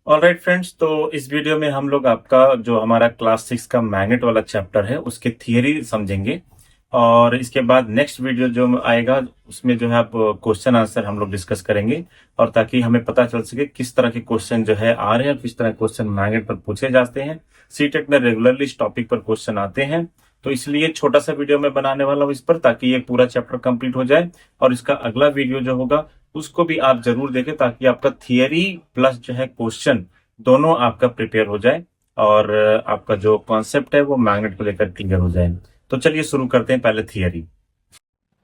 Alright friends, तो इस video में हम लोग आपका जो हमारा क्लास 6 का मैग्नेट वाला चैप्टर है उसके थियरी समझेंगे। और इसके बाद नेक्स्ट वीडियो जो आएगा उसमें जो है आप क्वेश्चन आंसर हम लोग डिस्कस करेंगे। और ताकि हमें पता चल सके किस तरह के क्वेश्चन जो है आ रहे हैं, किस तरह के क्वेश्चन मैग्नेट पर पूछे जाते हैं। सीटेट में रेगुलरली इस टॉपिक पर क्वेश्चन आते हैं, तो इसलिए छोटा सा वीडियो मैं बनाने वाला हूँ इस पर, ताकि ये पूरा चैप्टर कंप्लीट हो जाए। और इसका अगला वीडियो जो होगा उसको भी आप जरूर देखें, ताकि आपका थियरी प्लस जो है क्वेश्चन दोनों आपका प्रिपेयर हो जाए और आपका जो कॉन्सेप्ट है वो मैग्नेट को लेकर क्लियर हो जाए। तो चलिए शुरू करते हैं पहले थियरी।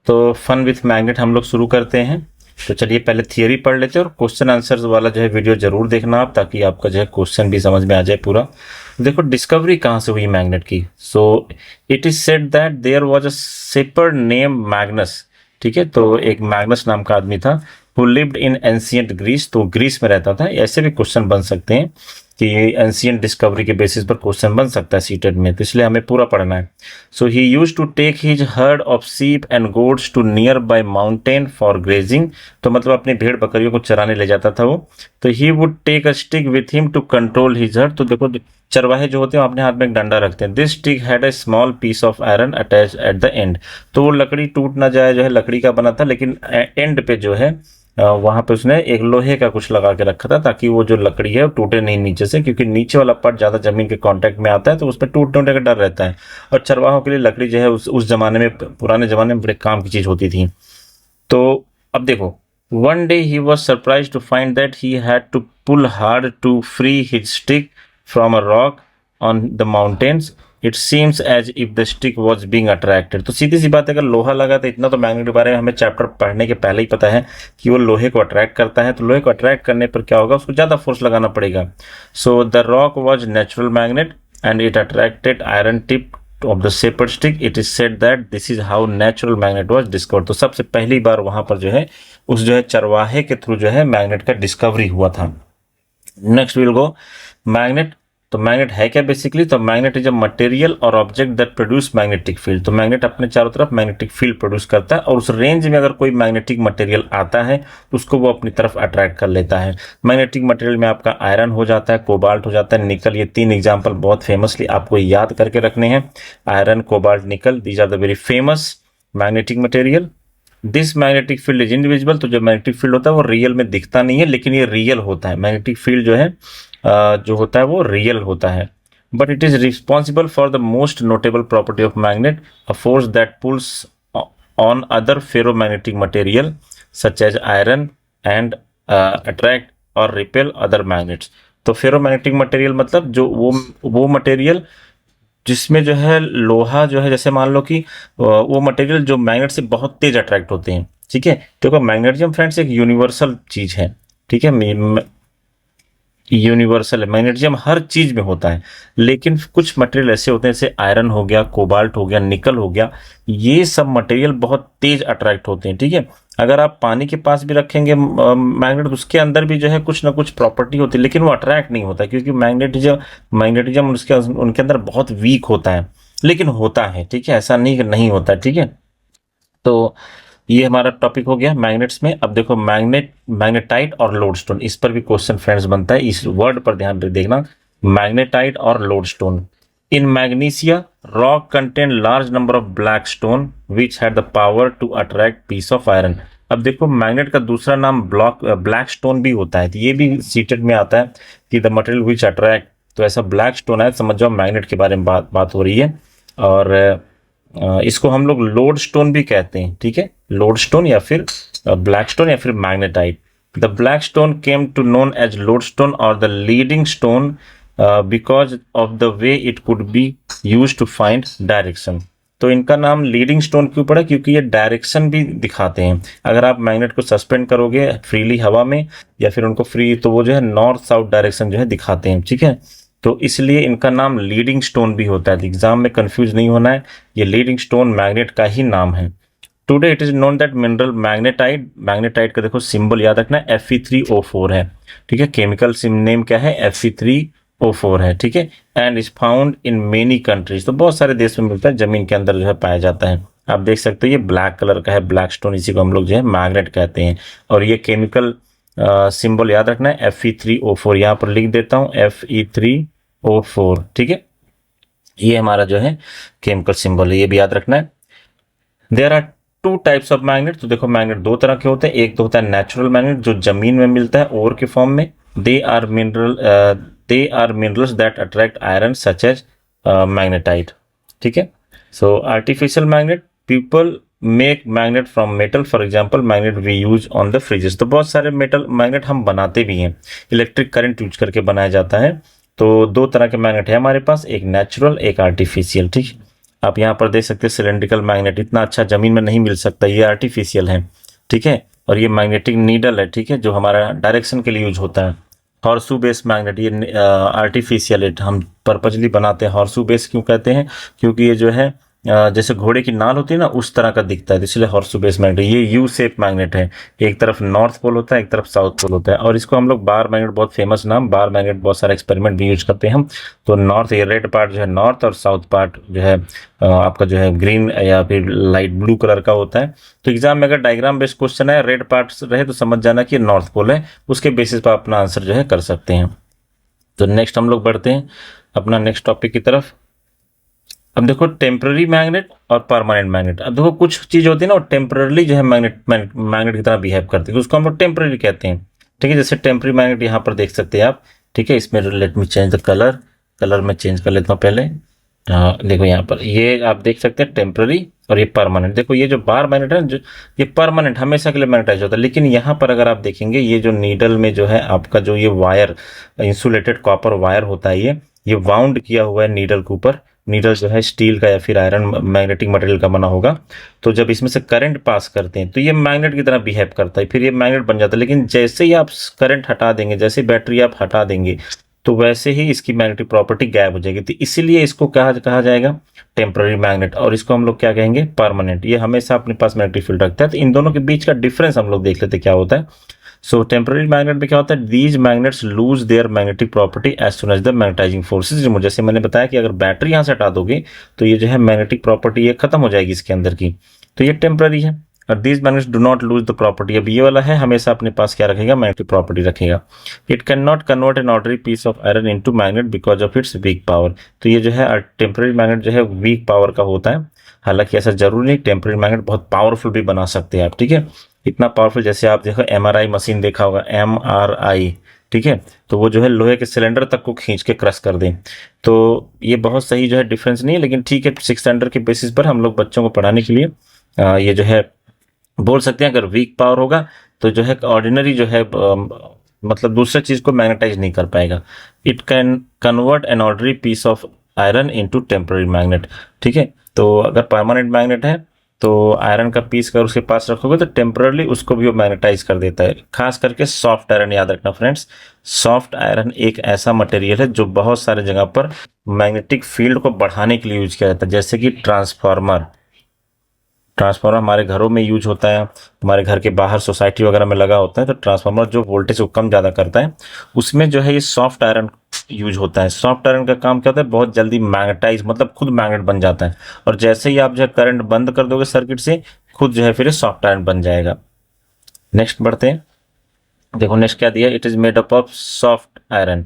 तो फन विथ मैग्नेट हम लोग शुरू करते हैं। तो चलिए पहले थियरी पढ़ लेते हैं और क्वेश्चन आंसर्स वाला जो है वीडियो जरूर देखना आप, ताकि आपका जो है क्वेश्चन भी समझ में आ जाए पूरा। देखो डिस्कवरी कहाँ से हुई मैग्नेट की। So it is said that there was a shepherd name Magnus. ठीक है, तो एक मैग्नस नाम का आदमी था who lived in ancient Greece, तो ग्रीस में रहता था। ऐसे भी क्वेश्चन बन सकते हैं कि एंशियंट डिस्कवरी के बेसिस पर क्वेश्चन बन सकता है सीटेट में, तो इसलिए हमें पूरा पढ़ना है। So he used to take his herd of sheep and goats to nearby mountain for grazing, तो मतलब अपनी भेड़ बकरियों को चराने ले जाता था वो। तो he would take a stick with him to control his herd, तो देखो चरवाहे जो होते हैं अपने हाथ में एक डंडा रखते हैं। This stick had a small piece of iron attach at the end, तो वो लकड़ी टूट ना जाए जो है लकड़ी का बना था, लेकिन एंड पे जो है वहां पे उसने एक लोहे का कुछ लगा के रखा था, ताकि वो जो लकड़ी है वो टूटे नहीं नीचे से, क्योंकि नीचे वाला पार्ट ज्यादा जमीन के कांटेक्ट में आता है तो उस पर टूटने का डर रहता है। और चरवाहों के लिए लकड़ी जो है उस जमाने में, पुराने जमाने में बड़े काम की चीज होती थी। तो अब देखो, one day he was surprise to find that he had to pull hard to free his stick from a rock on the mountains. It seems as if the stick was being attracted, तो सीधी सी बात है, अगर लोहा लगा तो इतना तो मैग्नेट के बारे में हमें चैप्टर पढ़ने के पहले ही पता है कि वो लोहे को अट्रैक्ट करता है। तो लोहे को अट्रैक्ट करने पर क्या होगा, उसको ज्यादा फोर्स लगाना पड़ेगा। So the rock was natural magnet and it attracted iron tip of the shepherd stick. It is said that this is how natural magnet was discovered. तो सबसे पहली बार वहां पर जो है उस जो है चरवाहे के थ्रू जो है मैग्नेट का डिस्कवरी हुआ था। Next will go magnet. तो मैग्नेट है क्या बेसिकली, तो मैग्नेट इज अ मटेरियल और object that produce magnetic field. तो मैग्नेट अपने चारों तरफ मैग्नेटिक फील्ड प्रोड्यूस करता है, और उस रेंज में अगर कोई मैग्नेटिक मटेरियल आता है तो उसको वो अपनी तरफ अट्रैक्ट कर लेता है। मैग्नेटिक मटेरियल में आपका आयरन हो जाता है, कोबाल्ट हो जाता है, निकल। ये तीन एग्जाम्पल बहुत फेमसली आपको याद करके रखने हैं। Iron, cobalt, nickel, these are the very famous magnetic material. This magnetic field is invisible, तो जो मैग्नेटिक फील्ड होता है वो रियल में दिखता नहीं है, लेकिन ये रियल होता है। मैग्नेटिक फील्ड जो है जो होता है वो रियल होता है। But it is responsible for the most notable property of magnet, a force that pulls on other ferromagnetic material such as iron and attract और रिपेल अदर मैग्नेट्स। तो फेरोमैग्नेटिक मटेरियल मतलब जो वो मटेरियल जिसमें जो है लोहा जो है, जैसे मान लो कि वो मटेरियल जो मैग्नेट से बहुत तेज अट्रैक्ट होते हैं। ठीक है, देखो मैग्नेटिज्म फ्रेंड्स एक यूनिवर्सल चीज है। ठीक है, यूनिवर्सल है मैग्नेटिज्म, हर चीज में होता है। लेकिन कुछ मटेरियल ऐसे होते हैं, जैसे आयरन हो गया, कोबाल्ट हो गया, निकल हो गया, ये सब मटेरियल बहुत तेज अट्रैक्ट होते हैं। ठीक है, अगर आप पानी के पास भी रखेंगे मैग्नेट, उसके अंदर भी जो है कुछ ना कुछ प्रॉपर्टी होती है, लेकिन वो अट्रैक्ट नहीं होता, क्योंकि मैग्नेटिज्म उसके उनके अंदर बहुत वीक होता है, लेकिन होता है। ठीक है, ऐसा नहीं नहीं होता। ठीक है, तो ये हमारा टॉपिक हो गया मैग्नेट्स में। अब देखो मैग्नेटाइट और लोडस्टोन, इस पर भी क्वेश्चन फ्रेंड्स बनता है, इस वर्ड पर ध्यान देखना, मैग्नेटाइट और lodestone. In Magnesia rock contain large number of black stone which had the power to attract piece of iron. अब देखो मैग्नेट का दूसरा नाम ब्लैक स्टोन भी होता है, तो ये भी सीटेट में आता है कि द मटेरियल विच अट्रैक्ट, तो ऐसा ब्लैक स्टोन है, समझ जाओ मैग्नेट के बारे में बात हो रही है। और इसको हम लोग लोड स्टोन भी कहते हैं। ठीक है, लोड स्टोन या फिर ब्लैक स्टोन या फिर magnetite. The black stone came to known as lodestone और the leading stone because of the way it could be use to find direction. तो इनका नाम लीडिंग स्टोन क्यों पड़ा, क्योंकि ये डायरेक्शन भी दिखाते हैं। अगर आप मैग्नेट को सस्पेंड करोगे फ्रीली हवा में या फिर उनको फ्री, तो वो जो है नॉर्थ साउथ डायरेक्शन जो है दिखाते हैं। ठीक है, तो इसलिए इनका नाम लीडिंग स्टोन भी होता है। एग्जाम में कंफ्यूज नहीं होना है, ये लीडिंग स्टोन मैग्नेट का ही नाम है। Today it is known that mineral magnetite का देखो सिंबल याद रखना है, Fe3O4 है। ठीक है, केमिकल नेम क्या है, Fe3O4 है। ठीक है, and is found in many countries, तो बहुत सारे देश में मिलता है, जमीन के अंदर जो है पाया जाता है। आप देख सकते हो ये ब्लैक कलर का है, ब्लैक स्टोन, इसी को हम लोग जो है मैग्नेट कहते हैं। और ये केमिकल सिंबल याद रखना है Fe3O4, यहाँ पर लिख देता हूँ Fe3O4, ठीक है। ये हमारा जो है केमिकल सिंबल है, ये भी याद रखना है। There are two types of magnet. तो देखो मैग्नेट दो तरह के होते हैं, एक तो होता है नेचुरल मैग्नेट जो जमीन में मिलता है ओर के फॉर्म में, they are minerals that attract iron such as magnetite, ठीक है। So artificial magnet, people make magnet from metal, for example magnet we use on the fridges. तो बहुत सारे मेटल मैग्नेट हम बनाते भी हैं, इलेक्ट्रिक करंट यूज करके बनाया जाता है। तो दो तरह के मैग्नेट है हमारे पास, एक नेचुरल एक आर्टिफिशियल, ठीक है। आप यहाँ पर देख सकते हैं सिलेंड्रिकल मैग्नेट, इतना अच्छा जमीन में नहीं मिल सकता, ये आर्टिफिशियल है, ठीक है। और ये मैग्नेटिक नीडल है, ठीक है, जो हमारा डायरेक्शन के लिए यूज होता है। हॉर्सू बेस मैग्नेट, ये आर्टिफिशियल है, हम पर्पजली बनाते हैं। हॉर्सू बेस क्यों कहते हैं, क्योंकि ये जो है जैसे घोड़े की नाल होती है ना, उस तरह का दिखता है, तो इसलिए हॉर्सू बेस मैग्नेट। ये यू शेप मैग्नेट है, एक तरफ नॉर्थ पोल होता है, एक तरफ साउथ पोल होता है। और इसको हम लोग बार मैग्नेट, बहुत फेमस नाम बार मैग्नेट, बहुत सारे एक्सपेरिमेंट भी यूज करते हैं हम। तो नॉर्थ, ये रेड पार्ट जो है नॉर्थ, और साउथ पार्ट जो है आपका जो है ग्रीन या फिर लाइट ब्लू कलर का होता है। तो एग्जाम में अगर डायग्राम बेस्ड क्वेश्चन है, रेड पार्ट रहे तो समझ जाना कि नॉर्थ पोल है, उसके बेसिस पर अपना आंसर जो है कर सकते हैं। तो नेक्स्ट हम लोग बढ़ते हैं अपना नेक्स्ट टॉपिक की तरफ। अब देखो टेम्पररी मैग्नेट और परमानेंट मैग्नेट। अब देखो कुछ चीज होती है ना, वो टेम्पररी जो है मैग्नेट की तरह बिहेव करती है, उसको हम लोग टेम्पररी कहते हैं, ठीक है। जैसे टेम्पररी मैग्नेट यहाँ पर देख सकते हैं आप, ठीक है। इसमें let me change the colour में चेंज कर लेता हूँ पहले। देखो यहाँ पर ये आप देख सकते हैं टेम्पररी और ये परमानेंट। देखो ये जो बार मैग्नेट है, जो ये परमानेंट हमेशा के लिए मैग्नेटाइज होता है, लेकिन यहाँ पर अगर आप देखेंगे ये जो नीडल में जो है आपका जो ये वायर, इंसुलेटेड कॉपर वायर होता है, ये वाउंड किया हुआ है नीडल के ऊपर। नीडल जो है स्टील का या फिर आयरन मैग्नेटिक मटेरियल का बना होगा। तो जब इसमें से करंट पास करते हैं तो ये मैग्नेट की तरह बिहेव करता है, फिर ये मैग्नेट बन जाता है। लेकिन जैसे ही आप करंट हटा देंगे, जैसे बैटरी आप हटा देंगे, तो वैसे ही इसकी मैग्नेटिक प्रॉपर्टी गायब हो जाएगी। तो इसीलिए इसको कहा जाएगा टेम्पररी मैग्नेट, और इसको हम लोग क्या कहेंगे, परमानेंट। ये हमेशा अपने पास मैग्नेटिक फील्ड रखता है। तो इन दोनों के बीच का डिफरेंस हम लोग देख लेते क्या होता है। सो टेम्पररी मैग्नेट में क्या होता है, these magnets lose their magnetic property as soon as the magnetising forces. जैसे मैंने बताया कि अगर बैटरी यहाँ से हटा दोगे तो ये जो है मैग्नेटिक प्रॉपर्टी ये खत्म हो जाएगी इसके अंदर की, तो ये टेम्पररी है। और these magnets do not lose the property, अब ये वाला है हमेशा अपने पास क्या रखेगा, मैग्नेटिक प्रॉपर्टी रखेगा। It can not convert an ordinary piece of iron into magnet because of its weak power. तो ये जो है टेम्पररी मैग्नेट जो है वीक पावर का होता है। हालांकि ऐसा जरूरी नहीं, टेम्पररी मैग्नेट बहुत पावरफुल भी बना सकते हैं आप, ठीक है। इतना पावरफुल जैसे आप देखो MRI मशीन देखा होगा, MRI, ठीक है। तो वो जो है लोहे के सिलेंडर तक को खींच के क्रश कर दें। तो ये बहुत सही जो है डिफरेंस नहीं है, लेकिन ठीक है, 6 स्टैंडर्ड के बेसिस पर हम लोग बच्चों को पढ़ाने के लिए ये जो है बोल सकते हैं। अगर वीक पावर होगा तो जो है ऑर्डिनरी जो है मतलब दूसरे चीज को मैग्नेटाइज नहीं कर पाएगा। It can convert an ordinary piece of iron into temporary magnet, ठीक है। तो अगर परमानेंट मैग्नेट है तो आयरन का पीस अगर उसके पास रखोगे तो टेम्परली उसको भी वो मैग्नेटाइज कर देता है। खास करके सॉफ्ट आयरन याद रखना फ्रेंड्स, सॉफ्ट आयरन एक ऐसा मटेरियल है जो बहुत सारे जगह पर मैग्नेटिक फील्ड को बढ़ाने के लिए यूज किया जाता है। जैसे कि ट्रांसफार्मर हमारे घरों में यूज होता है, हमारे घर के बाहर सोसाइटी वगैरह में लगा होता है। तो ट्रांसफार्मर जो वोल्टेज को कम ज़्यादा करता है, उसमें जो है ये सॉफ्ट आयरन यूज होता है। सॉफ्ट आयरन का काम क्या होता है, बहुत जल्दी मैग्नेटाइज मतलब खुद मैग्नेट बन जाता है, और जैसे ही आप जो है करंट बंद कर दोगे सर्किट से, खुद जो है फिर सॉफ्ट आयरन बन जाएगा। नेक्स्ट बढ़ते हैं। देखो नेक्स्ट क्या दिया, it is made up of soft iron,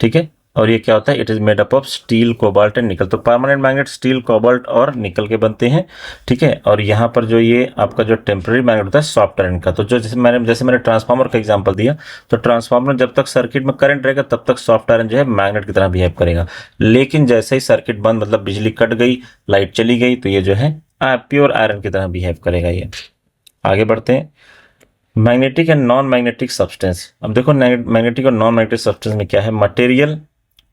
ठीक है। और ये क्या होता है, it is made up of steel, cobalt and निकल। तो परमानेंट मैग्नेट स्टील, कोबाल्ट और निकल के बनते हैं, ठीक है। और यहाँ पर जो ये आपका जो टेम्पररी मैग्नेट होता है सॉफ्ट आयरन का, तो जो जैसे मैंने ट्रांसफार्मर का एग्जांपल दिया, तो ट्रांसफार्मर जब तक सर्किट में करंट रहेगा तब तक सॉफ्ट आयरन जो है मैग्नेट की तरह बिहेव करेगा। लेकिन जैसे ही सर्किट बंद मतलब बिजली कट गई, लाइट चली गई, तो ये जो है प्योर आयरन की तरह बिहेव करेगा। ये आगे बढ़ते हैं। Magnetic and non magnetic substance. अब देखो मैग्नेटिक और नॉन मैग्नेटिक सब्सटेंस में क्या है, material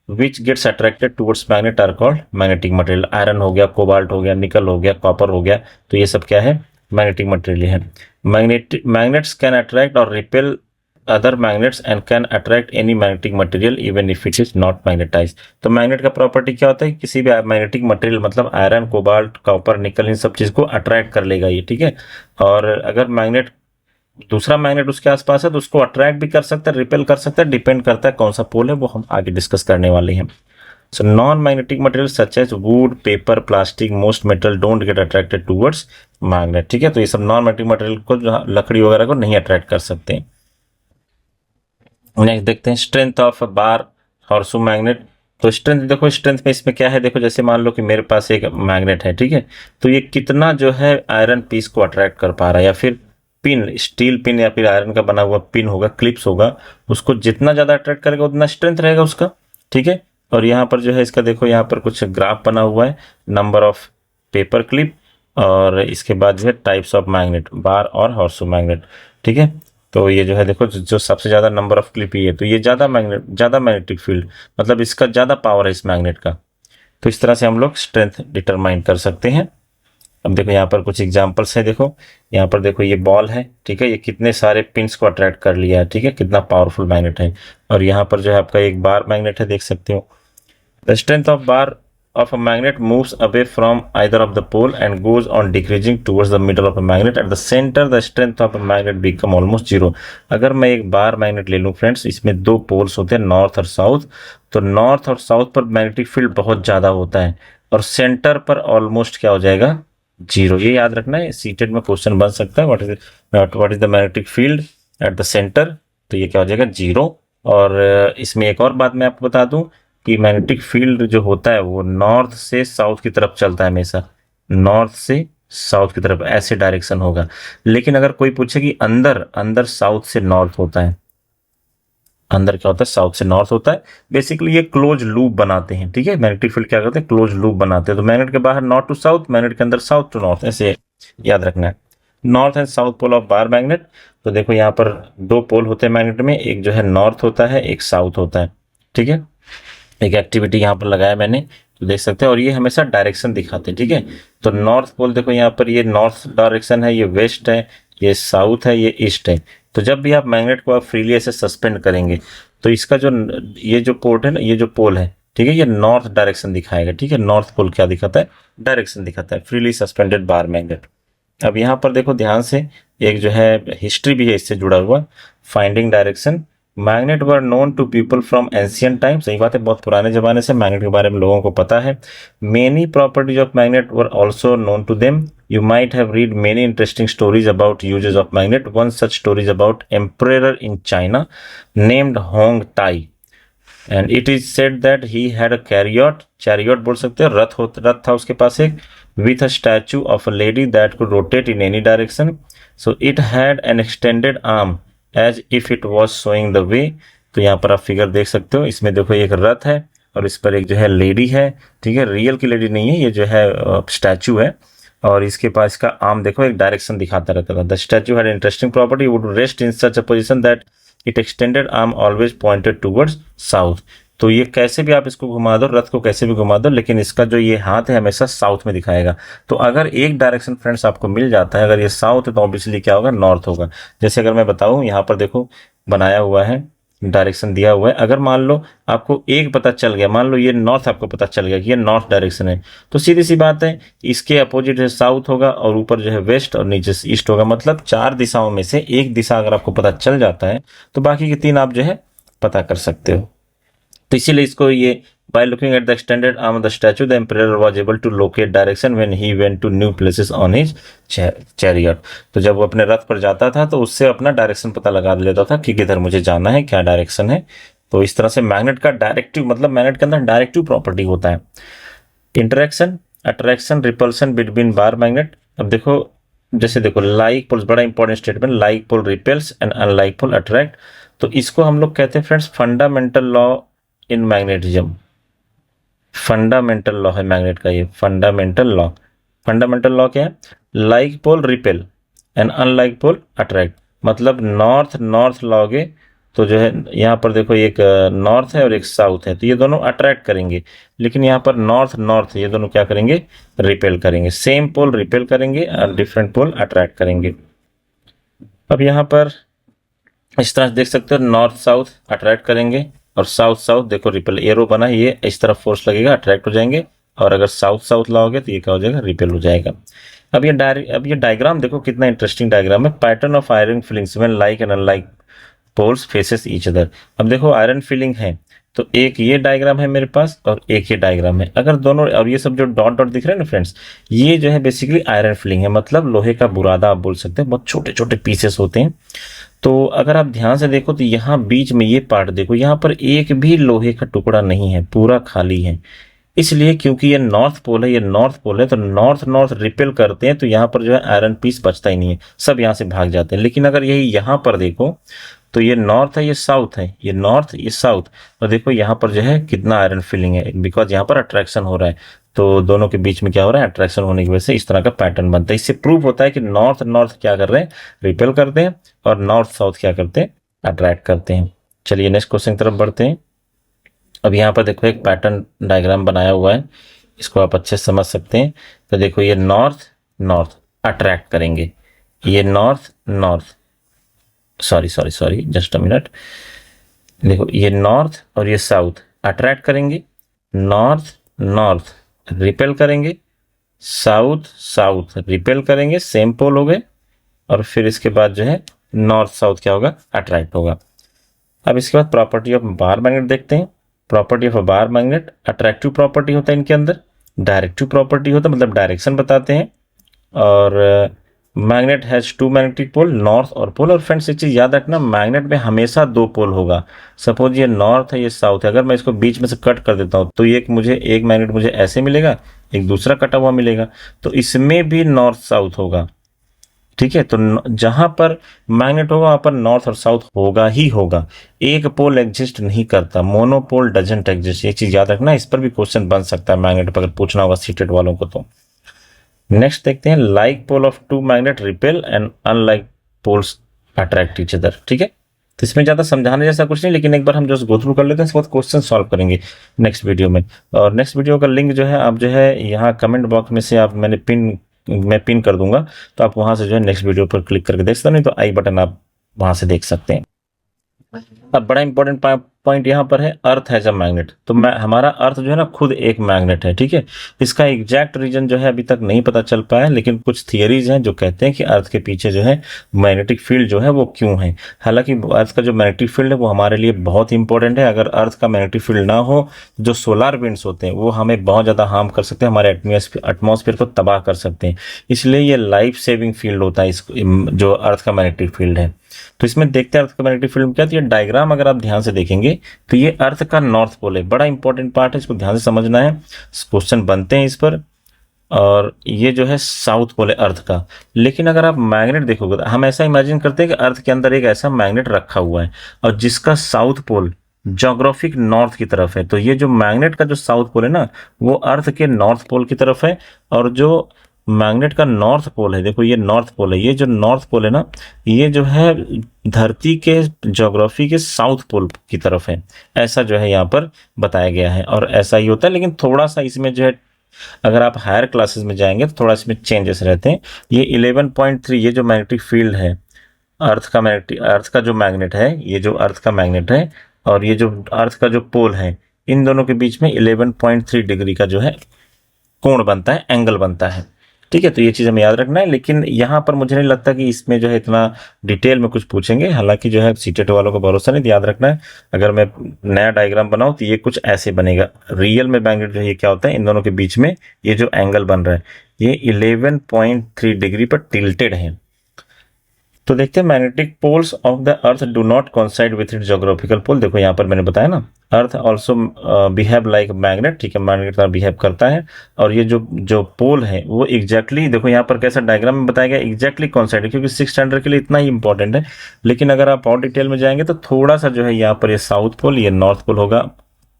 which gets attracted towards magnet are called magnetic material. Iron हो गया, कोबाल्ट हो गया, निकल हो गया, कॉपर हो गया, तो ये सब क्या है, मैग्नेटिक मटेरियल है। मैग्नेट्स कैन अट्रैक्ट और repel other magnets and can attract any magnetic material even if it is not magnetise. तो मैग्नेट का प्रॉपर्टी क्या होता है, किसी भी मैग्नेटिक मटेरियल मतलब आयरन, कोबाल्ट, कॉपर, निकल, इन सब चीज को अट्रैक्ट कर लेगा ये, ठीक है। और अगर मैग्नेट दूसरा मैग्नेट उसके आसपास है तो उसको अट्रैक्ट भी कर सकता है, रिपेल कर सकता है, डिपेंड करता है कौन सा पोल है, वो हम आगे डिस्कस करने वाले हैं। So non magnetic material such as wood, paper, plastic, most metal don't get attracted towards magnet, ठीक है। तो ये सब नॉन मैग्नेटिक मटेरियल को, लकड़ी वगैरह को नहीं अट्रैक्ट कर सकते। नेक्स्ट देखते हैं स्ट्रेंथ ऑफ बार हॉर्सो मैग्नेट। तो स्ट्रेंथ देखो, स्ट्रेंथ में इसमें क्या है, देखो जैसे मान लो कि मेरे पास एक मैग्नेट है, ठीक है, तो ये कितना जो है आयरन पीस को अट्रैक्ट कर पा रहा है, या फिर पिन, स्टील पिन या फिर आयरन का बना हुआ पिन होगा, क्लिप्स होगा, उसको जितना ज्यादा अट्रैक्ट करेगा उतना स्ट्रेंथ रहेगा उसका, ठीक है। और यहाँ पर जो है इसका देखो, यहाँ पर कुछ ग्राफ बना हुआ है, नंबर ऑफ पेपर क्लिप, और इसके बाद जो है टाइप्स ऑफ मैग्नेट, बार और हॉर्सो मैग्नेट, ठीक है। तो ये जो है देखो, जो सबसे ज्यादा नंबर ऑफ क्लिप ही है, तो ये ज्यादा मैग्नेटिक फील्ड, मतलब इसका ज्यादा पावर है इस मैग्नेट का। तो इस तरह से हम लोग स्ट्रेंथ डिटरमाइन कर सकते हैं। अब देखो यहाँ पर कुछ एग्जांपल्स है, देखो यहाँ पर देखो ये बॉल है, ठीक है, ये कितने सारे पिंस को अट्रैक्ट कर लिया है, ठीक है, कितना पावरफुल मैग्नेट है। और यहाँ पर जो है आपका एक बार मैग्नेट है, देख सकते हो। The strength of bar of a magnet moves away from either of the pole and goes on decreasing towards the middle of a magnet. At the center, the strength of a magnet become almost zero. अगर मैं एक bar magnet ले लूं friends, इसमें दो poles होते हैं, north और साउथ, तो नॉर्थ और साउथ पर मैग्नेटिक फील्ड बहुत ज्यादा होता है, और सेंटर पर ऑलमोस्ट क्या हो जाएगा, जीरो। ये याद रखना है, सीटेड में क्वेश्चन बन सकता है, what is the magnetic field at the centre, तो ये क्या हो जाएगा, जीरो। और इसमें एक और बात मैं आपको बता दूं कि मैग्नेटिक फील्ड जो होता है वो नॉर्थ से साउथ की तरफ चलता है हमेशा, नॉर्थ से साउथ की तरफ ऐसे डायरेक्शन होगा। लेकिन अगर कोई पूछे कि अंदर अंदर साउथ से नॉर्थ होता है, अंदर क्या होता है, साउथ से नॉर्थ होता है, बेसिकली ये क्लोज लूप बनाते हैं, ठीक है। मैग्नेटिक फील्ड क्या करते हैं, क्लोज लूप बनाते हैं। तो मैग्नेट के बाहर नॉर्थ टू साउथ, मैग्नेट के अंदर साउथ टू नॉर्थ, ऐसे याद रखना है। North and south pole of bar magnet. तो देखो यहाँ पर दो पोल होते हैं मैग्नेट में, एक जो है नॉर्थ होता है, एक साउथ होता है, ठीक है। एक एक्टिविटी यहाँ पर लगाया मैंने, तो देख सकते हैं, और ये हमेशा डायरेक्शन दिखाते हैं, ठीक है। तो नॉर्थ पोल देखो यहाँ पर, ये नॉर्थ डायरेक्शन है, ये वेस्ट है, ये साउथ है, ये ईस्ट है। तो जब भी आप मैग्नेट को आप फ्रीली ऐसे सस्पेंड करेंगे, तो इसका जो ये जो पोर्ट है ना, ये जो पोल है, ठीक है, ये नॉर्थ डायरेक्शन दिखाएगा, ठीक है। नॉर्थ पोल क्या दिखाता है, डायरेक्शन दिखाता है, फ्रीली सस्पेंडेड बार मैग्नेट। अब यहाँ पर देखो ध्यान से, एक जो है हिस्ट्री भी है इससे जुड़ा हुआ, finding direction. Magnet were known to people from ancient time, सही बात है, बहुत पुराने जमाने से मैग्नेट के बारे में लोगों को पता है। Many properties of magnet were also known to them. You might have read many interesting stories about uses of magnet. One such stories about emperor in China named Hong Tai, and it is said that he had a chariot, chariot बोल सकते हो, रथ था उसके पास एक, with a statue of a lady that could rotate in any direction, so it had an extended arm as if it was showing the way. तो यहाँ पर आप फिगर देख सकते हो, इसमें देखो एक रथ है और इस पर एक जो है लेडी है, ठीक है, रियल की लेडी नहीं है, ये जो है स्टैचू है, और इसके पास इसका आर्म देखो एक डायरेक्शन दिखाता रहता था। The statue had interesting property, would rest in such a position that it extended arm always pointed towards south. तो ये कैसे भी आप इसको घुमा दो, रथ को कैसे भी घुमा दो, लेकिन इसका जो ये हाथ है हमेशा साउथ में दिखाएगा। तो अगर एक डायरेक्शन फ्रेंड्स आपको मिल जाता है, अगर ये साउथ है तो ऑब्वियसली क्या होगा, नॉर्थ होगा। जैसे अगर मैं बताऊं, यहाँ पर देखो बनाया हुआ है, डायरेक्शन दिया हुआ है, अगर मान लो आपको एक पता चल गया, मान लो ये नॉर्थ आपको पता चल गया कि ये नॉर्थ डायरेक्शन है, तो सीधी सी बात है, इसके अपोजिट है साउथ होगा, और ऊपर जो है वेस्ट और नीचे से ईस्ट होगा। मतलब चार दिशाओं में से एक दिशा अगर आपको पता चल जाता है, तो बाकी के तीन आप जो है पता कर सकते हो। तो इसीलिए इसको ये, by looking at the extended arm of the statue, the emperor was able to locate direction when he went to new places on his chariot। तो जब वो अपने रथ पर जाता था तो उससे अपना डायरेक्शन पता लगा लेता था कि किधर मुझे जाना है, क्या डायरेक्शन है। तो इस तरह से मैग्नेट का डायरेक्टिव, मतलब मैग्नेट के अंदर डायरेक्टिव प्रॉपर्टी होता है। Interaction, attraction, repulsion between bar magnet. अब देखो, जैसे देखो लाइक पोल्स, बड़ा important statement, like pole repels and unlike pole attract. तो इसको हम लोग कहते हैं friends fundamental law in magnetism. Fundamental law है मैग्नेट का ये, फंडामेंटल लॉ। फंडामेंटल लॉ क्या है, like pole repel and unlike pole attract. मतलब नॉर्थ नॉर्थ लॉगे तो जो है यहाँ पर देखो एक नॉर्थ है और एक साउथ है, तो ये दोनों अट्रैक्ट करेंगे, लेकिन यहाँ पर नॉर्थ नॉर्थ ये दोनों क्या करेंगे, रिपेल करेंगे। सेम पोल रिपेल करेंगे और डिफरेंट पोल अट्रैक्ट करेंगे। अब यहाँ पर इस तरह देख सकते हो, नॉर्थ साउथ अट्रैक्ट करेंगे और साउथ साउथ देखो रिपेल, एरो बना है, ये इस तरफ फोर्स लगेगा, अट्रैक्ट हो जाएंगे, और अगर साउथ साउथ लाओगे तो ये क्या हो जाएगा, रिपेल हो जाएगा। अब ये डायग्राम देखो कितना इंटरेस्टिंग डायग्राम है। Pattern of iron filings when like and unlike poles faces each other. अब देखो आयरन फीलिंग है, तो एक ये डायग्राम है मेरे पास और एक ये डायग्राम है। अगर दोनों, और ये सब जो डॉट डॉट दिख रहे हैं ना फ्रेंड्स, ये जो है बेसिकली आयरन फीलिंग है, मतलब लोहे का बुरादा आप बोल सकते हैं, बहुत छोटे छोटे पीसेस होते हैं। तो अगर आप ध्यान से देखो तो यहाँ बीच में ये पार्ट देखो, यहाँ पर एक भी लोहे का टुकड़ा नहीं है, पूरा खाली है। इसलिए क्योंकि ये नॉर्थ पोल है, ये नॉर्थ पोल है, तो नॉर्थ नॉर्थ रिपेल करते हैं, तो यहाँ पर जो है आयरन पीस बचता ही नहीं है, सब यहाँ से भाग जाते हैं। लेकिन अगर यही यहाँ पर देखो तो ये नॉर्थ है, ये साउथ है, ये नॉर्थ, ये साउथ, और देखो यहाँ पर जो है कितना आयरन फिलिंग है, बिकॉज यहाँ पर अट्रैक्शन हो रहा है। तो दोनों के बीच में क्या हो रहा है, अट्रैक्शन होने की वजह से इस तरह का पैटर्न बनता है। इससे प्रूव होता है कि नॉर्थ नॉर्थ क्या कर रहे हैं, रिपेल करते हैं, और नॉर्थ साउथ क्या करते हैं, अट्रैक्ट करते हैं। चलिए नेक्स्ट क्वेश्चन की तरफ बढ़ते हैं। अब यहाँ पर देखो एक पैटर्न डायग्राम बनाया हुआ है, इसको आप अच्छे से समझ सकते हैं। तो देखो ये नॉर्थ नॉर्थ अट्रैक्ट करेंगे, ये north north, sorry just a minute, देखो ये नॉर्थ और ये साउथ अट्रैक्ट करेंगे, नॉर्थ नॉर्थ रिपेल करेंगे, साउथ साउथ रिपेल करेंगे, सेम पोल हो गए, और फिर इसके बाद जो है नॉर्थ साउथ क्या होगा, अट्रैक्ट होगा। अब इसके बाद प्रॉपर्टी ऑफ बार मैग्नेट देखते हैं। Property of bar magnet, attractive property होता है इनके अंदर, डायरेक्टिव प्रॉपर्टी होता है, मतलब डायरेक्शन बताते हैं, और magnet has two magnetic pole, north और पोल। और फ्रेंड्स एक चीज याद रखना, मैग्नेट में हमेशा दो पोल होगा। सपोज ये नॉर्थ है, ये साउथ है, अगर मैं इसको बीच में से कट कर देता हूँ तो ये एक मैग्नेट मुझे ऐसे मिलेगा, एक दूसरा कटा हुआ मिलेगा, तो इसमें भी नॉर्थ साउथ होगा। ठीक है, तो जहां पर मैग्नेट होगा वहां पर नॉर्थ और साउथ होगा ही होगा, एक पोल एग्जिस्ट नहीं करता, मोनोपोल डजंट एग्जिस्ट। ये चीज याद रखना, इस पर भी क्वेश्चन बन सकता है मैग्नेट पर, अगर पूछना होगा सीटेड वालों को तो। नेक्स्ट देखते हैं, like pole of two magnet repel and unlike poles attract each other. ठीक है, तो इसमें ज्यादा समझाने जैसा कुछ नहीं, लेकिन एक बार हम जो गो थ्रू कर लेते हैं, इसके बाद क्वेश्चन सॉल्व करेंगे नेक्स्ट वीडियो में। और नेक्स्ट वीडियो का लिंक जो है आप जो है यहाँ कमेंट बॉक्स में से आप मैं पिन कर दूंगा, तो आप वहां से जो है नेक्स्ट वीडियो पर क्लिक करके देख सकते हैं, नहीं तो आई बटन आप वहां से देख सकते हैं। अब बड़ा इंपॉर्टेंट पॉइंट यहाँ पर है, अर्थ हैज अ मैग्नेट। तो हमारा अर्थ जो है ना खुद एक मैग्नेट है। ठीक है, इसका एग्जैक्ट रीजन जो है अभी तक नहीं पता चल पाया, लेकिन कुछ थियरीज हैं जो कहते हैं कि अर्थ के पीछे जो है मैग्नेटिक फील्ड जो है वो क्यों है। हालांकि अर्थ का जो मैग्नेटिक फील्ड है वो हमारे लिए बहुत इंपॉर्टेंट है। अगर अर्थ का मैग्नेटिक फील्ड ना हो, जो सोलार विंड्स होते हैं वो हमें बहुत ज्यादा हार्म कर सकते हैं, हमारे एटमॉस्फेयर को तबाह कर सकते हैं। इसलिए ये लाइफ सेविंग फील्ड होता है इस जो अर्थ का मैग्नेटिक फील्ड है। तो इसमें देखते हैं अर्थ का मैग्नेटिक फील्ड क्या है। तो ये डायग्राम अगर आप ध्यान से देखेंगे तो ये अर्थ का नॉर्थ पोल है, बड़ा इंपॉर्टेंट पार्ट है, इसको ध्यान से समझना है, क्वेश्चन बनते हैं इस पर। और ये जो है साउथ पोल है अर्थ का। लेकिन अगर आप मैग्नेट देखोगे तो हम ऐसा इमेजिन करते हैं कि अर्थ के अंदर एक ऐसा मैग्नेट रखा हुआ है और जिसका साउथ पोल ज्योग्राफिक नॉर्थ की तरफ है। तो ये जो मैग्नेट का जो साउथ पोल है ना वो अर्थ के नॉर्थ पोल की तरफ है, और जो मैग्नेट का नॉर्थ पोल है, देखो ये नॉर्थ पोल है, ये जो नॉर्थ पोल है ना ये जो है धरती के ज्योग्राफी के साउथ पोल की तरफ है। ऐसा जो है यहाँ पर बताया गया है, और ऐसा ही होता है। लेकिन थोड़ा सा इसमें जो है अगर आप हायर क्लासेस में जाएंगे तो थोड़ा इसमें चेंजेस रहते हैं। ये 11.3 ये जो मैग्नेटिक फील्ड है अर्थ का जो मैग्नेट है, ये जो अर्थ का मैग्नेट है और ये जो अर्थ का जो पोल है, इन दोनों के बीच में 11.3 डिग्री का जो है कोण बनता है, एंगल बनता है। ठीक है, तो ये चीज हमें याद रखना है। लेकिन यहाँ पर मुझे नहीं लगता कि इसमें जो है इतना डिटेल में कुछ पूछेंगे, हालांकि जो है सीटेट वालों को भरोसा नहीं, याद रखना है अगर मैं नया डायग्राम बनाऊं तो ये कुछ ऐसे बनेगा। रियल में मैग्नेट जो ये क्या होता है, इन दोनों के बीच में ये जो एंगल बन रहा है ये 11.3 डिग्री पर टिल्टेड है। तो देखते हैं magnetic poles of the earth do not coincide with its geographical pole. देखो यहाँ पर मैंने बताया ना earth also behave like magnet. ठीक है, मैग्नेट तरह बिहेव करता है, और ये जो पोल है वो एग्जैक्टली देखो यहाँ पर कैसा डायग्राम में बताया गया, एग्जैक्टली कोइंसाइड है, क्योंकि 6 स्टैंडर्ड के लिए इतना ही इंपॉर्टेंट है। लेकिन अगर आप और डिटेल में जाएंगे तो थोड़ा सा जो है यहाँ पर ये साउथ पोल, ये नॉर्थ पोल होगा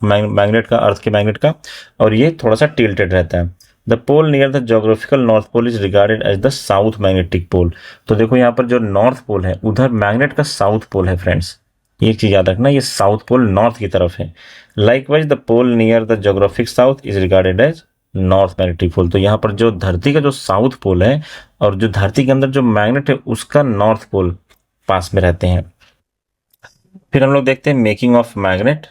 मैग्नेट का, अर्थ के मैग्नेट का, और ये थोड़ा सा टिल्टेड रहता है। The pole near the geographical north pole is regarded as the south magnetic pole. तो देखो यहाँ पर जो नॉर्थ पोल है उधर मैग्नेट का साउथ पोल है फ्रेंड्स, एक चीज याद रखना, ये साउथ पोल नॉर्थ की तरफ है। Likewise the pole near the geographic south is regarded as north magnetic pole. तो यहाँ पर जो धरती का जो साउथ पोल है और जो धरती के अंदर जो मैग्नेट है उसका नॉर्थ पोल पास में रहते हैं। फिर हम लोग देखते हैं मेकिंग ऑफ मैग्नेट।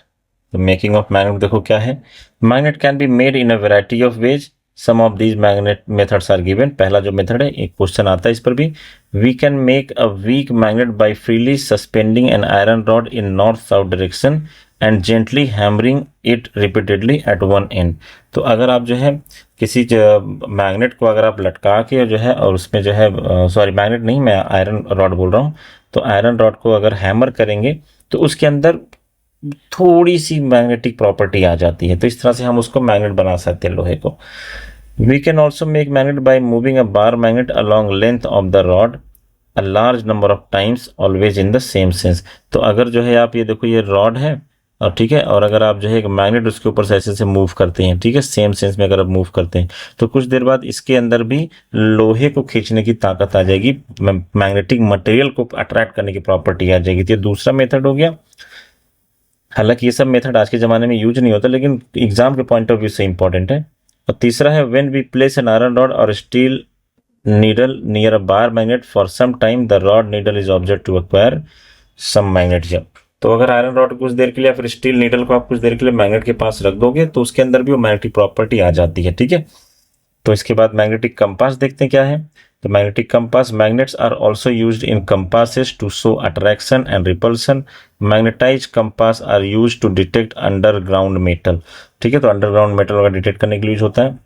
तो मेकिंग ऑफ मैग्नेट देखो क्या है, magnet can be made in a variety of ways, some of these magnet methods are given. पहला जो मेथड है एक क्वेश्चन आता है इस पर भी, we can make a weak magnet by freely suspending an iron rod in north south direction and gently hammering it repeatedly at one end. तो अगर आप जो है किसी मैग्नेट को अगर आप लटका के जो है और उसमें जो है सॉरी मैग्नेट नहीं, मैं आयरन रॉड बोल रहा हूँ, तो आयरन रॉड को अगर हैमर करेंगे तो उसके अंदर थोड़ी सी मैग्नेटिक प्रॉपर्टी आ जाती है, तो इस तरह से हम उसको मैग्नेट बना सकते हैं लोहे को। We can also make magnet by moving a bar magnet along length of the rod a large number of times always in the same sense. तो अगर जो है आप ये देखो ये रॉड है और ठीक है, और अगर आप जो है एक मैग्नेट उसके ऊपर से ऐसे से मूव करते हैं, ठीक है, सेम सेंस में अगर आप मूव करते हैं तो कुछ देर बाद इसके अंदर भी लोहे को खींचने की ताकत आ जाएगी, मैग्नेटिक मटेरियल को अट्रैक्ट करने की प्रॉपर्टी आ जाएगी। तो ये दूसरा मेथड हो गया। हालांकि ये सब मेथड आज के ज़माने में यूज नहीं होता, लेकिन एग्जाम के पॉइंट ऑफ व्यू से इंपॉर्टेंट है। और तीसरा है when we place an iron rod और steel needle near a bar magnet for some time the rod needle is object to acquire some magnetism. तो अगर आयरन रॉड कुछ देर के लिए या फिर स्टील नीडल को आप कुछ देर के लिए मैग्नेट के पास रख दोगे तो उसके अंदर भी वो मैग्नेटिक प्रॉपर्टी आ जाती है, ठीक है। तो इसके बाद मैग्नेटिक कंपास देखते हैं क्या है। तो magnetic compass, magnets are also used in compasses to show attraction and repulsion. Magnetize compass are used to detect underground metal, ठीक है, तो अंडरग्राउंड मेटल वगैरह डिटेक्ट करने के लिए यूज होता है।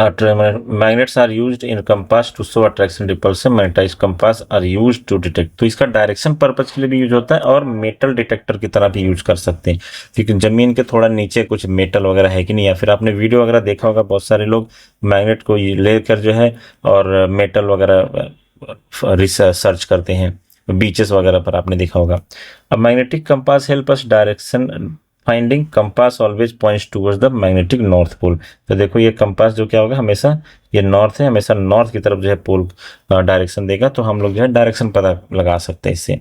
Magnets are used in compass to show attraction repulsion, magnetize compass are used to detect. तो इसका डायरेक्शन पर्पज के लिए भी यूज होता है और मेटल डिटेक्टर की तरह भी यूज कर सकते हैं, क्योंकि जमीन के थोड़ा नीचे कुछ मेटल वगैरह है कि नहीं, या फिर आपने वीडियो वगैरह देखा होगा, बहुत सारे लोग मैग्नेट को लेकर जो है और मेटल वगैरह रिसर्च सर्च करते हैं बीचेस वगैरह पर, आपने देखा होगा। अब magnetic compass help us direction finding, compass always points towards the magnetic north pole. तो देखो ये कंपास जो क्या होगा, हमेशा ये नॉर्थ है, हमेशा नॉर्थ की तरफ जो है पोल डायरेक्शन देगा, तो हम लोग जो है डायरेक्शन पता लगा सकते हैं इससे।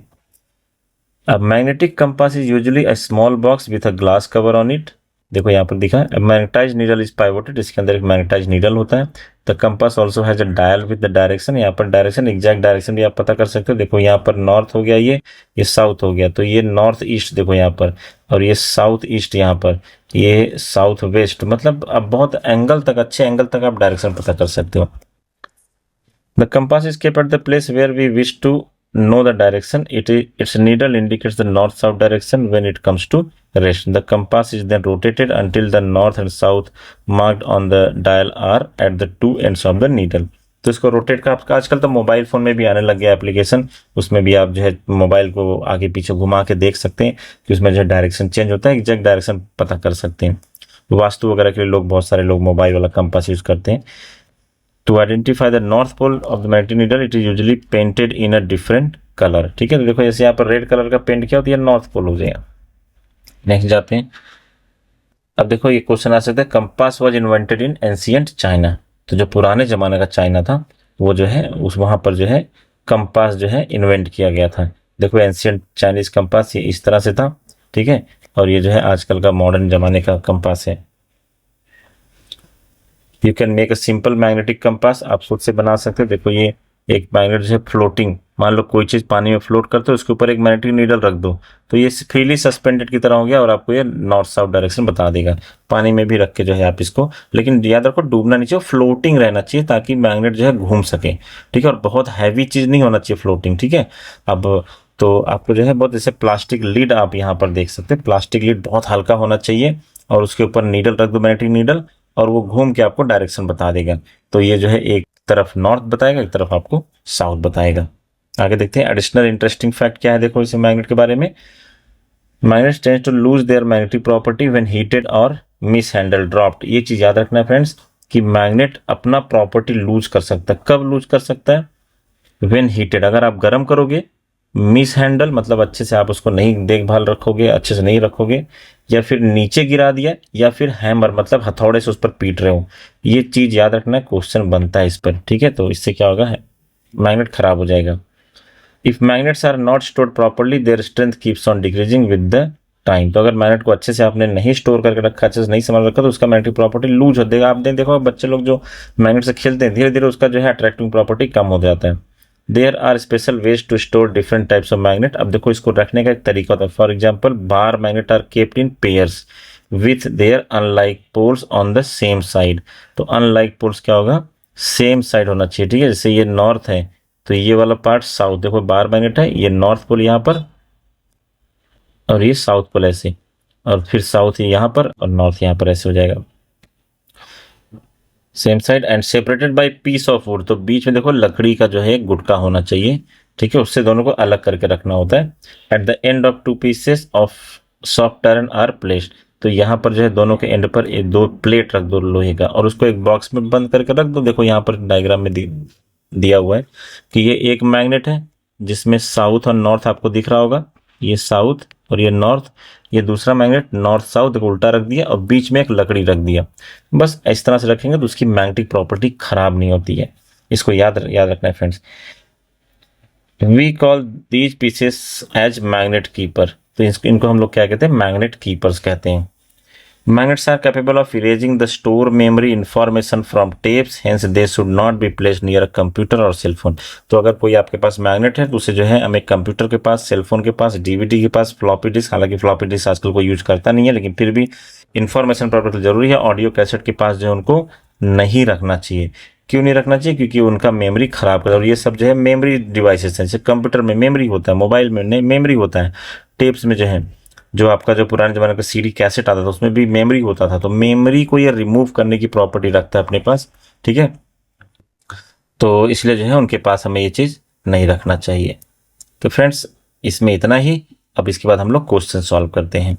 अब magnetic compass is usually a small box with a glass cover on it. देखो यहाँ पर दिखा है मैग्नेटाइज नीडल इज पाइवोटेड, इसके अंदर एक मैग्नेटाइज नीडल होता है। The compass also has a dial with the direction, यहाँ पर डायरेक्शन एग्जैक्ट डायरेक्शन भी आप पता कर सकते हो। देखो यहाँ पर नॉर्थ हो गया, ये साउथ हो गया, तो ये नॉर्थ ईस्ट देखो यहाँ पर, और ये साउथ ईस्ट यहाँ पर, ये साउथ वेस्ट, मतलब अब बहुत एंगल तक, अच्छे एंगल तक आप डायरेक्शन पता कर सकते हो। The compass is kept at the place where we wish to know the direction. Its needle indicates the north-south direction when it comes to rest. The compass is then rotated until the north and south marked on the dial are at the two ends of the needle. तो इसको rotate का आपका आजकल तो mobile phone में भी आने लग गया एप्लीकेशन, उसमें भी आप जो है मोबाइल को आगे पीछे घुमा के देख सकते हैं कि उसमें जो है डायरेक्शन चेंज होता है, एग्जैक्ट डायरेक्शन पता कर सकते हैं। वास्तु वगैरह के लिए लोग, बहुत सारे लोग मोबाइल वाला कंपास यूज करते हैं। To identify the north pole of the magnetic needle, it is usually painted in a different color, ठीक है। तो देखो जैसे यहाँ पर रेड कलर का पेंट किया तो ये नॉर्थ पोल हो जाएगा। नेक्स्ट जाते हैं। अब देखो ये क्वेश्चन आ सकता है, compass was invented in ancient China. तो जो पुराने जमाने का चाइना था वो जो है उस वहां पर जो है कंपास जो है इन्वेंट किया गया था। देखो एंशियंट चाइनीज कंपास ये इस तरह से था, ठीक है, और ये जो है आजकल का मॉडर्न जमाने का कंपास है। You can make a simple magnetic compass, आप खुद से बना सकते हैं। देखो ये एक मैग्नेट जो है फ्लोटिंग, मान लो कोई चीज पानी में फ्लोट करते हो, उसके ऊपर एक मैग्नेटिक नीडल रख दो तो ये फ्रीली सस्पेंडेड की तरह हो गया और आपको ये नॉर्थ साउथ डायरेक्शन बता देगा। पानी में भी रख के जो है आप इसको, लेकिन याद रखो डूबना नहीं चाहिए, फ्लोटिंग रहना चाहिए ताकि मैग्नेट जो है घूम सके, ठीक है, और बहुत हैवी चीज नहीं होना चाहिए फ्लोटिंग, ठीक है। अब तो आपको जो है बहुत जैसे प्लास्टिक लीड आप यहाँ पर देख सकते हैं, प्लास्टिक लीड बहुत हल्का होना चाहिए और उसके ऊपर नीडल रख दो, मैग्नेटिक नीडल, और वो घूम के आपको डायरेक्शन बता देगा। तो ये जो है एक तरफ नॉर्थ बताएगा, एक तरफ आपको साउथ बताएगा। आगे देखते हैं एडिशनल इंटरेस्टिंग फैक्ट क्या है। देखो इसे मैग्नेट के बारे में, magnets tend to lose their magnetic property when heated और मिस हैंडल ड्रॉप्ड। ये चीज याद रखना है फ्रेंड्स कि मैग्नेट अपना प्रॉपर्टी लूज कर सकता है। कब लूज कर सकता है? व्हेन हीटेड, अगर आप गर्म करोगे, मिस हैंडल मतलब अच्छे से आप उसको नहीं देखभाल रखोगे, अच्छे से नहीं रखोगे, या फिर नीचे गिरा दिया, या फिर हैमर मतलब हथौड़े से उस पर पीट रहे हो, ये चीज याद रखना है, क्वेश्चन बनता है इस पर, ठीक है। तो इससे क्या होगा, मैग्नेट खराब हो जाएगा। If magnets are not stored properly their strength keeps on decreasing with the time. तो अगर मैग्नेट को अच्छे से आपने नहीं स्टोर करके रखा, अच्छे से नहीं संभाल रखा, तो उसका मैग्नेटिक प्रॉपर्टी लूज हो देगा। आपने देखो बच्चे लोग जो मैग्नेट से खेलते हैं, धीरे धीरे उसका जो है अट्रैक्टिंग प्रॉपर्टी कम हो जाता है। There are special ways to store different types of magnet. अब देखो इसको रखने का एक तरीका होता है। For example bar magnet are kept in pairs with their unlike poles on the same side. तो अनलाइक पोल्स क्या होगा, सेम साइड होना चाहिए, ठीक है। जैसे ये नॉर्थ है तो ये वाला पार्ट साउथ, देखो बार मैग्नेट है, ये नॉर्थ पोल यहाँ पर, और ये साउथ पोल ऐसे, और फिर साउथ यहाँ पर और नॉर्थ यहाँ पर ऐसे हो जाएगा, same side and separated by piece of wood. तो बीच में देखो लकड़ी का जो है गुटका होना चाहिए, ठीक है, उससे दोनों को अलग करके रखना होता है। At the end of two pieces of soft iron are placed. तो यहाँ पर जो है दोनों के एंड पर एक दो प्लेट रख दो लोहे का, और उसको एक बॉक्स में बंद करके रख दो। देखो यहाँ पर डायग्राम में दिया हुआ है कि ये एक मैग्नेट है जिसमें साउथ और नॉर्थ आपको दिख रहा होगा, ये साउथ और ये नॉर्थ। ये दूसरा मैग्नेट नॉर्थ साउथ को उल्टा रख दिया और बीच में एक लकड़ी रख दिया। बस इस तरह से रखेंगे तो उसकी मैग्नेटिक प्रॉपर्टी खराब नहीं होती है। इसको याद रखना है friends. We call these pieces as magnet keeper. तो इनको हम लोग क्या कहते हैं, मैग्नेट कीपर्स कहते हैं। Magnets are capable of erasing the store memory information from tapes, hence they should not be placed near a computer or cell phone। तो अगर कोई आपके पास मैग्नेट है तो उसे जो है हमें कंप्यूटर के पास, सेल फोन के पास, डीवीडी के पास, फ्लॉपी डिस्क, हालांकि फ्लॉपी डिस्क आजकल कोई यूज करता नहीं है, लेकिन फिर भी इंफॉर्मेशन प्रॉपर्टी जरूरी है। ऑडियो कैसेट के पास जो है उनको नहीं रखना चाहिए। क्यों नहीं रखना चाहिए? क्योंकि उनका मेमोरी खराब करता है। और ये सब जो है मेमोरी डिवाइसेस हैं, जैसे कंप्यूटर में मेमोरी होता है, मोबाइल में नहीं मेमोरी होता है, टेप्स में जो है, जो आपका जो पुराने जमाने का सीडी कैसेट आता था उसमें भी मेमोरी होता था। तो मेमोरी को ये रिमूव करने की प्रॉपर्टी रखता है अपने पास, ठीक है। तो इसलिए जो है उनके पास हमें ये चीज नहीं रखना चाहिए। तो फ्रेंड्स इसमें इतना ही। अब इसके बाद हम लोग क्वेश्चन सॉल्व करते हैं।